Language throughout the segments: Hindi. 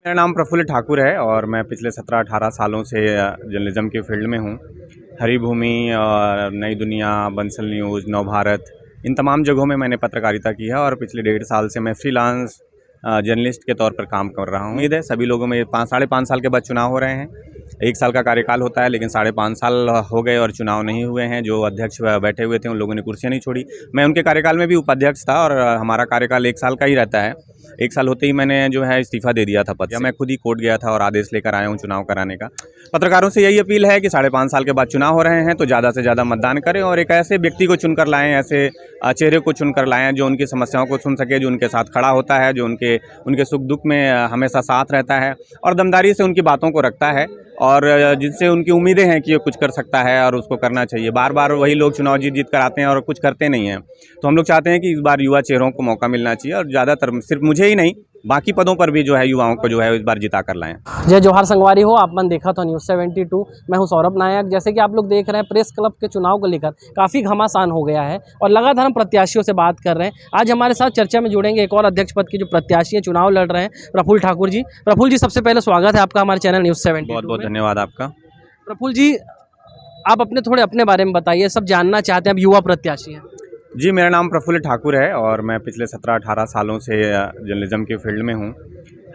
मेरा नाम प्रफुल्ल ठाकुर है और मैं पिछले 17-18 सालों से जर्नलिज्म के फील्ड में हूँ। हरिभूमि और नई दुनिया, बंसल न्यूज़, नवभारत, इन तमाम जगहों में मैंने पत्रकारिता की है और पिछले 1.5 साल से मैं फ्रीलांस जर्नलिस्ट के तौर पर काम कर रहा हूँ। उम्मीद है सभी लोगों में 5-5.5 साल के बाद चुनाव हो रहे हैं। 1 साल का कार्यकाल होता है, लेकिन 5.5 साल हो गए और चुनाव नहीं हुए हैं। जो अध्यक्ष बैठे हुए थे उन लोगों ने कुर्सियाँ नहीं छोड़ी। मैं उनके कार्यकाल में भी उपाध्यक्ष था और हमारा कार्यकाल 1 साल का ही रहता है। 1 साल होते ही मैंने जो है इस्तीफा दे दिया था पद से। मैं खुद ही कोर्ट गया था और आदेश लेकर आया हूँ चुनाव कराने का। पत्रकारों से यही अपील है कि 5.5 साल के बाद चुनाव हो रहे हैं तो ज़्यादा से ज़्यादा मतदान करें और एक ऐसे व्यक्ति को चुनकर लाएं, ऐसे चेहरे को चुनकर लाएं जो उनकी समस्याओं को सुन सके, जो उनके साथ खड़ा होता है, जो उनके सुख दुख में हमेशा साथ रहता है और दमदारी से उनकी बातों को रखता है और जिनसे उनकी उम्मीदें हैं कि ये कुछ कर सकता है और उसको करना चाहिए। बार बार वही लोग चुनाव जीत कर आते हैं और कुछ करते नहीं हैं। तो हम लोग चाहते हैं कि इस बार युवा चेहरों को मौका मिलना चाहिए और ज़्यादातर सिर्फ मुझे ही नहीं, बाकी पदों पर भी जो है युवाओं को जो है इस बार जिता कर लाएं। जय जोहार संगवारी हो, आपने देखा था न्यूज़ 72। मैं हूं सौरभ नायक। जैसे कि आप लोग देख रहे हैं, प्रेस क्लब के चुनाव को लेकर काफ़ी घमासान हो गया है और लगातार हम प्रत्याशियों से बात कर रहे हैं। आज हमारे साथ चर्चा में जुड़ेंगे एक और अध्यक्ष पद के जो प्रत्याशी हैं, चुनाव लड़ रहे हैं, प्रफुल्ल ठाकुर जी। प्रफुल्ल जी, सबसे पहले स्वागत है आपका हमारे चैनल न्यूज़ 72। बहुत बहुत धन्यवाद आपका। प्रफुल्ल जी, आप अपने बारे में बताइए, सब जानना चाहते हैं, अब युवा प्रत्याशी हैं। जी, मेरा नाम प्रफुल्ल ठाकुर है और मैं पिछले 17-18 सालों से जर्नलिज्म के फील्ड में हूँ।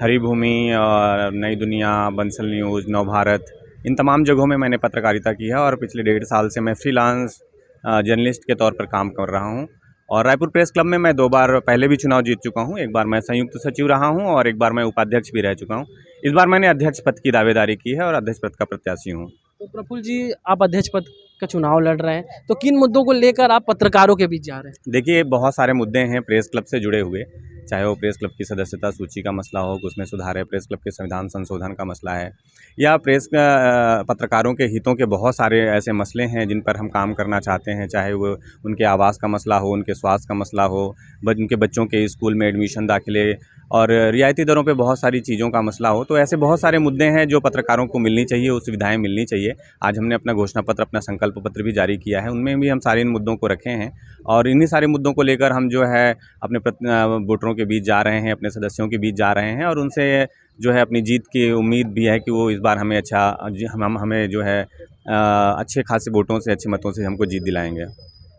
हरिभूमि और नई दुनिया, बंसल न्यूज़, नवभारत, इन तमाम जगहों में मैंने पत्रकारिता की है और पिछले 1.5 साल से मैं फ्रीलांस जर्नलिस्ट के तौर पर काम कर रहा हूँ। और रायपुर प्रेस क्लब में मैं 2 बार पहले भी चुनाव जीत चुका हूँ। एक बार मैं संयुक्त सचिव रहा हूँ और एक बार मैं उपाध्यक्ष भी रह चुका हूँ। इस बार मैंने अध्यक्ष पद की दावेदारी की है और अध्यक्ष पद का प्रत्याशी हूँ। तो प्रफुल्ल जी, आप अध्यक्ष पद का चुनाव लड़ रहे हैं, तो किन मुद्दों को लेकर आप पत्रकारों के बीच जा रहे हैं? देखिए, बहुत सारे मुद्दे हैं प्रेस क्लब से जुड़े हुए, चाहे वो प्रेस क्लब की सदस्यता सूची का मसला हो, उसमें सुधार है, प्रेस क्लब के संविधान संशोधन का मसला है, या पत्रकारों के हितों के बहुत सारे ऐसे मसले हैं जिन पर हम काम करना चाहते हैं, चाहे वो उनके आवास का मसला हो, उनके स्वास्थ्य का मसला हो, उनके बच्चों के स्कूल में एडमिशन दाखिले और रियायती दरों पे बहुत सारी चीज़ों का मसला हो। तो ऐसे बहुत सारे मुद्दे हैं जो पत्रकारों को मिलनी चाहिए, वो सुविधाएँ मिलनी चाहिए। आज हमने अपना घोषणा पत्र, अपना संकल्प पत्र भी जारी किया है, उनमें भी हम सारे इन मुद्दों को रखे हैं और इन्हीं सारे मुद्दों को लेकर हम जो है अपने वोटरों के बीच जा रहे हैं, अपने सदस्यों के बीच जा रहे हैं और उनसे जो है अपनी जीत की उम्मीद भी है कि वो इस बार हमें हमें जो है अच्छे खासे वोटों से, अच्छे मतों से हमको जीत दिलाएंगे।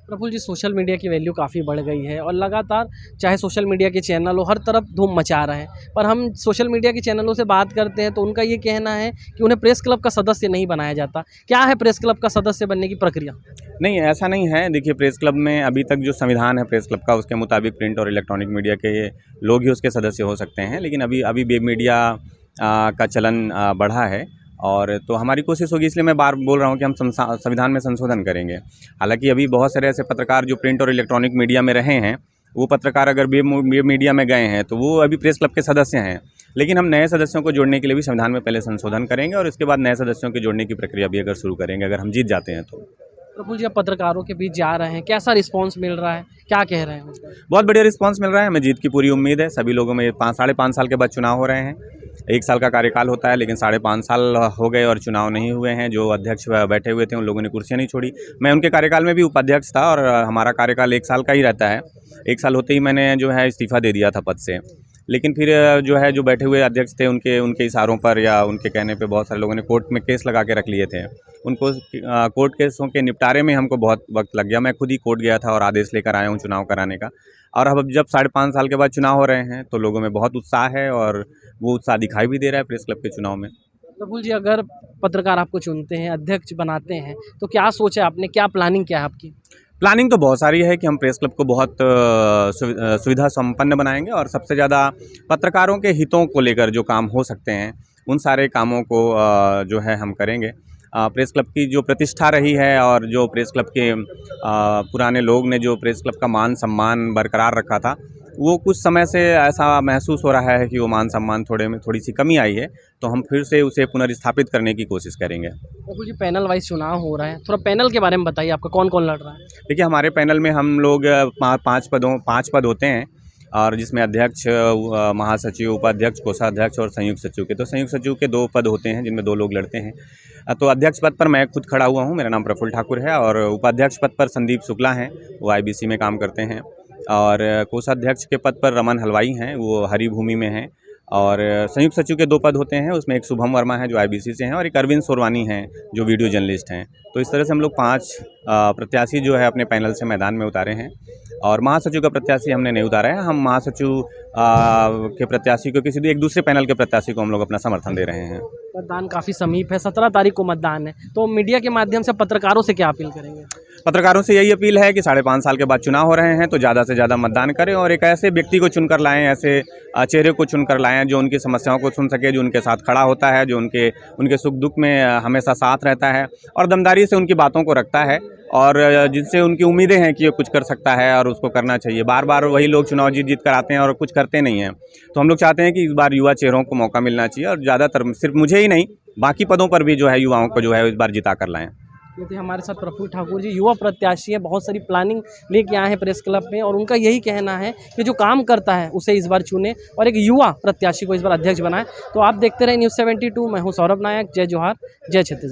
प्रफुल्ल जी, सोशल मीडिया की वैल्यू काफ़ी बढ़ गई है और लगातार चाहे सोशल मीडिया के चैनल हो, हर तरफ धूम मचा रहे हैं। पर हम सोशल मीडिया के चैनलों से बात करते हैं तो उनका ये कहना है कि उन्हें प्रेस क्लब का सदस्य नहीं बनाया जाता। क्या है प्रेस क्लब का सदस्य बनने की प्रक्रिया? नहीं, ऐसा नहीं है। देखिए, प्रेस क्लब में अभी तक जो संविधान है प्रेस क्लब का, उसके मुताबिक प्रिंट और इलेक्ट्रॉनिक मीडिया के लोग ही उसके सदस्य हो सकते हैं, लेकिन अभी वेब मीडिया का चलन बढ़ा है और तो हमारी कोशिश होगी, इसलिए मैं बार बोल रहा हूँ कि हम संविधान में संशोधन करेंगे। हालांकि अभी बहुत सारे ऐसे पत्रकार जो प्रिंट और इलेक्ट्रॉनिक मीडिया में रहे हैं, वो पत्रकार अगर वेब मीडिया में गए हैं तो वो अभी प्रेस क्लब के सदस्य हैं, लेकिन हम नए सदस्यों को जोड़ने के लिए भी संविधान में पहले संशोधन करेंगे और इसके बाद नए सदस्यों के जोड़ने की प्रक्रिया भी अगर शुरू करेंगे, अगर हम जीत जाते हैं तो। प्रफुल्ल जी, आप पत्रकारों के बीच जा रहे हैं, कैसा रिस्पांस मिल रहा है, क्या कह रहे हैं? बहुत बढ़िया रिस्पांस मिल रहा है, हमें जीत की पूरी उम्मीद है। सभी लोगों में 5-5.5 साल के बाद चुनाव हो रहे हैं। 1 साल का कार्यकाल होता है, लेकिन 5.5 साल हो गए और चुनाव नहीं हुए हैं। जो अध्यक्ष बैठे हुए थे उन लोगों ने कुर्सियाँ नहीं छोड़ी। मैं उनके कार्यकाल में भी उपाध्यक्ष था और हमारा कार्यकाल 1 साल का ही रहता है। 1 साल होते ही मैंने जो है इस्तीफा दे दिया था पद से। लेकिन फिर जो है जो बैठे हुए अध्यक्ष थे उनके इशारों पर या उनके कहने पे बहुत सारे लोगों ने कोर्ट में केस लगा के रख लिए थे। उनको कोर्ट केसों के निपटारे में हमको बहुत वक्त लग गया। मैं खुद ही कोर्ट गया था और आदेश लेकर आया हूँ चुनाव कराने का। और अब जब 5.5 साल के बाद चुनाव हो रहे हैं तो लोगों में बहुत उत्साह है और वो उत्साह दिखाई भी दे रहा है प्रेस क्लब के चुनाव में। प्रफुल्ल जी, अगर पत्रकार आपको चुनते हैं, अध्यक्ष बनाते हैं, तो क्या सोचा आपने, क्या प्लानिंग क्या है आपकी? प्लानिंग तो बहुत सारी है कि हम प्रेस क्लब को बहुत सुविधा संपन्न बनाएंगे और सबसे ज़्यादा पत्रकारों के हितों को लेकर जो काम हो सकते हैं उन सारे कामों को जो है हम करेंगे। प्रेस क्लब की जो प्रतिष्ठा रही है और जो प्रेस क्लब के पुराने लोग ने जो प्रेस क्लब का मान सम्मान बरकरार रखा था, वो कुछ समय से ऐसा महसूस हो रहा है कि वो मान सम्मान थोड़ी सी कमी आई है, तो हम फिर से उसे पुनर्स्थापित करने की कोशिश करेंगे। प्रफुल्ल जी, पैनल वाइज चुनाव हो रहा है, थोड़ा पैनल के बारे में बताइए, आपका कौन कौन लड़ रहा है? देखिए, हमारे पैनल में हम लोग 5 पद होते हैं और जिसमें अध्यक्ष, महासचिव, उपाध्यक्ष, कोषाध्यक्ष और संयुक्त सचिव के। तो संयुक्त सचिव के 2 पद होते हैं जिनमें 2 लोग लड़ते हैं। तो अध्यक्ष पद पर मैं खुद खड़ा हुआ हूँ, मेरा नाम प्रफुल्ल ठाकुर है और उपाध्यक्ष पद पर संदीप शुक्ला हैं, वो IBC में काम करते हैं और कोषाध्यक्ष के पद पर रमन हलवाई हैं, वो हरिभूमि में हैं और संयुक्त सचिव के 2 पद होते हैं, उसमें एक शुभम वर्मा है जो IBC से हैं और एक अरविंद सोरवानी हैं जो वीडियो जर्नलिस्ट हैं। तो इस तरह से हम लोग 5 प्रत्याशी जो है अपने पैनल से मैदान में उतारे हैं और महासचिव का प्रत्याशी हमने नहीं उतारा है। हम महासचिव के प्रत्याशी को किसी एक दूसरे पैनल के प्रत्याशी को हम लोग अपना समर्थन दे रहे हैं। मतदान काफ़ी समीप है, 17 तारीख को मतदान है, तो मीडिया के माध्यम से पत्रकारों से क्या अपील करेंगे? पत्रकारों से यही अपील है कि 5.5 साल के बाद चुनाव हो रहे हैं तो ज़्यादा से ज़्यादा मतदान करें और एक ऐसे व्यक्ति को चुनकर लाएं, ऐसे चेहरे को चुनकर लाएं जो उनकी समस्याओं को सुन सके, जो उनके साथ खड़ा होता है, जो उनके सुख दुख में हमेशा साथ रहता है और दमदारी से उनकी बातों को रखता है और जिनसे उनकी उम्मीदें हैं कि ये कुछ कर सकता है और उसको करना चाहिए। बार बार वही लोग चुनाव जीत कर आते हैं और कुछ करते नहीं हैं। तो हम लोग चाहते हैं कि इस बार युवा चेहरों को मौका मिलना चाहिए और ज़्यादातर सिर्फ मुझे ही नहीं, बाकी पदों पर भी जो है युवाओं को जो है इस बार जिता कर लाएँ। ये थे हमारे साथ प्रफुल्ल ठाकुर जी, युवा प्रत्याशी है, बहुत सारी प्लानिंग लेके आए हैं प्रेस क्लब में और उनका यही कहना है कि जो काम करता है उसे इस बार चुने और एक युवा प्रत्याशी को इस बार अध्यक्ष बनाए। तो आप देखते रहे News 72, मैं हूँ सौरभ नायक। जय जोहार, जय छत्तीसगढ़।